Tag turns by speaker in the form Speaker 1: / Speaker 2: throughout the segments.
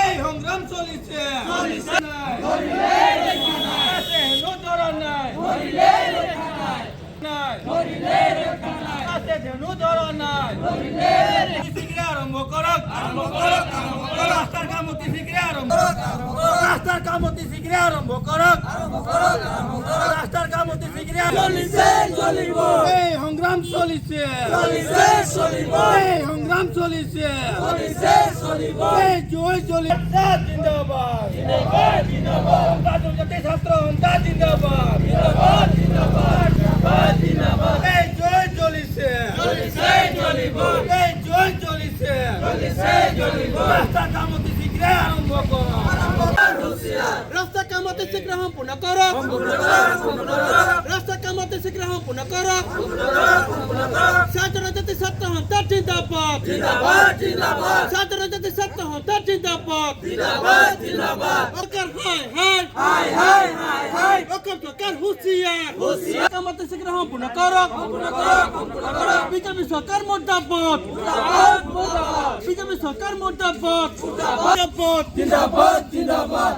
Speaker 1: এই সংগ্রাম চলিছে আরম্ভ করক রাস্তার কাম অতি শীঘ্র আরম্ভ রাস্তার কাম অতি শীঘ্র আরম্ভ করক রাস্তার কাম অতি শীঘ্র এই সংগ্রাম চলিছে এই সংগ্রাম চলিছে এই জয় চলিছে জিন্দাবাদ জাতীয় ছাত্র সন্থা জিন্দাবাদ এই জয় চলিছে এই জয় চলিছে রাস্তা কাম অতি শীঘ্র আরম্ভ করো রাস্তা কাম অতি শীঘ্র সম্পূর্ণ করো রাস্তা কাম অতি শীঘ্র সম্পূর্ণ করো ছাত্র জাতীয় ছাত্র সন্থা জিন্দাবাদ ছাত্র জাতীয় ছাত্র সন্থা জিন্দাবাদ সরকার হায় সরকার হুঁশিয়ার কাম অতি শীঘ্র সম্পূর্ণ করো বিজেপি সরকার মুর্দাবাদ বিজেপি সরকার মুর্দাবাদ জিন্দাবাদ জিন্দাবাদ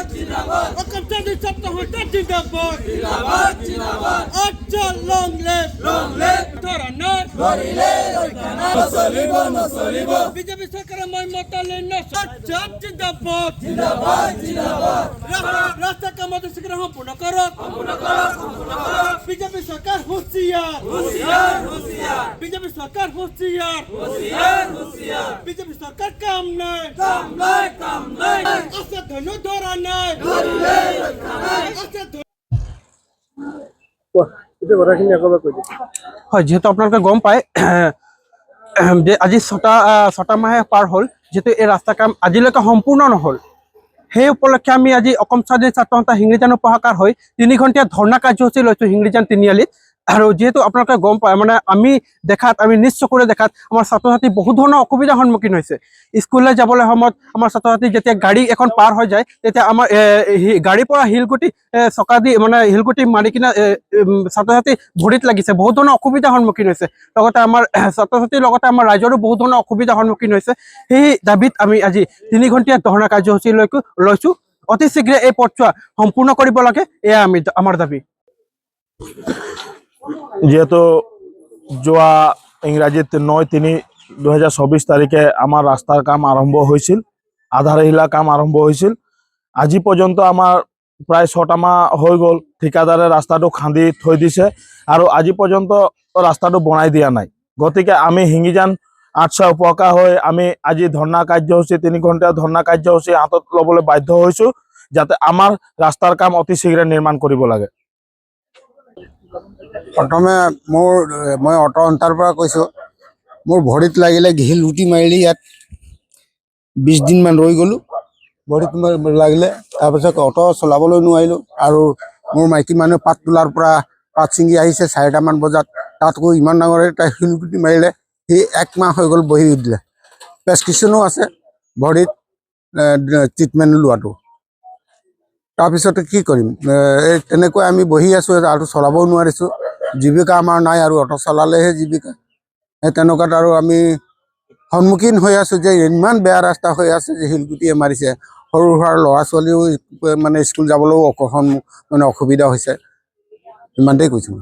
Speaker 1: জিন্দাবাদ জাতীয় ছাত্র সন্থা জিন্দাবাদ লং লেফট বিজেপি সরকারের মতালে জিন্দাবাদ রাস্তা কাম অতি শীঘ্র সম্পূর্ণ করো বিজেপি সরকার হুঁশিয়ার বিজেপি সরকার হুঁশিয়ার বিজেপি সরকার কাম নাই আছে ধনু ধরা নাই
Speaker 2: হয় যেহেতু আপোনালোকে গম পায় যে আজি ছটা মাহে পাৰ হ'ল যেহেতু এই ৰাস্তা কাম আজিলৈকে সম্পূৰ্ণ নহ'ল সেই উপলক্ষে আমি আজি অসম স্বাধীন ছাত্ৰ সন্থা হিংৰিজান উপশাখাৰ হৈ 3 ঘণ্টীয়া ধৰ্ণা কাৰ্যসূচী লৈছোঁ হিংৰিজান তিনিআলিত আৰু যেহেতু আপোনালোকে গম পায় মানে আমি নিজ চকুৰে দেখাত আমাৰ ছাত্ৰ ছাত্ৰী বহু ধৰণৰ অসুবিধাৰ সন্মুখীন হৈছে স্কুললৈ যাবলৈ সময়ত আমাৰ ছাত্ৰ ছাত্ৰী যেতিয়া গাড়ী এখন পাৰ হৈ যায় তেতিয়া আমাৰ গাড়ীৰ পৰা শিলগুটি চকা দি মানে শিলগুটি মাৰি কিনে ছাত্ৰ ছাত্ৰী ভৰিত লাগিছে বহুত ধৰণৰ অসুবিধাৰ সন্মুখীন হৈছে লগতে আমাৰ ছাত্ৰ ছাত্ৰীৰ লগতে আমাৰ ৰাইজৰো বহুত ধৰণৰ অসুবিধাৰ সন্মুখীন হৈছে সেই দাবীত আমি আজি 3 ঘণ্টীয়া ধৰ্ণা কাৰ্যসূচী লৈছোঁ অতি শীঘ্ৰে এই পথছোৱা সম্পূৰ্ণ কৰিব লাগে এয়া আমাৰ দাবী
Speaker 3: যেহেতু যোৱা ইংৰাজীত 9/3/2024 তাৰিখে আমাৰ ৰাস্তাৰ কাম আৰম্ভ হৈছিল আধাৰশিলা কাম আৰম্ভ হৈছিল আজি পৰ্যন্ত আমাৰ প্ৰায় 6টা মাহ হৈ গ'ল ঠিকাদাৰে ৰাস্তাটো খান্দি থৈ দিছে আৰু আজি পৰ্যন্ত ৰাস্তাটো বনাই দিয়া নাই গতিকে আমি হিংৰিজান 800 উপশাখা হৈ আমি আজি ধৰ্ণা কাৰ্যসূচী 3 ঘণ্টা ধৰ্ণা কাৰ্যসূচী হাতত ল'বলৈ বাধ্য হৈছোঁ যাতে আমাৰ ৰাস্তাৰ কাম অতি শীঘ্ৰে নিৰ্মাণ কৰিব লাগে
Speaker 4: প্ৰথমে মই অটো অন্তাৰ পৰা কৈছোঁ মোৰ ভৰিত লাগিলে ঘিল উটি মাৰিলে ইয়াত 20 দিনমান ৰৈ গ'লোঁ ভৰিত লাগিলে তাৰপিছত অটো চলাবলৈ নোৱাৰিলোঁ আৰু মোৰ মাইকী মানুহে পাত তোলাৰ পৰা পাত ছিঙি আহিছে 4টামান বজাত তাতকৈ ইমান ডাঙৰ এটা শিল গুটি মাৰিলে সি 1 মাহ হৈ গ'ল বহি দিলে প্ৰেছক্ৰিপশ্যনো আছে ভৰিত ট্ৰিটমেণ্ট লোৱাটো তাৰপিছতে কি কৰিম এই তেনেকৈ আমি বহি আছোঁ আৰু চলাবও নোৱাৰিছোঁ জীৱিকা আমাৰ নাই আৰু অটো চলালেহে জীৱিকা সেই তেনেকুৱাত আৰু আমি সন্মুখীন হৈ আছোঁ যে ইমান বেয়া ৰাস্তা হৈ আছে যে শিলগুটিয়ে মাৰিছে সৰু সৰু ল'ৰা ছোৱালীও মানে স্কুল যাবলৈও মানে অসুবিধা হৈছে ইমানতেই কৈছোঁ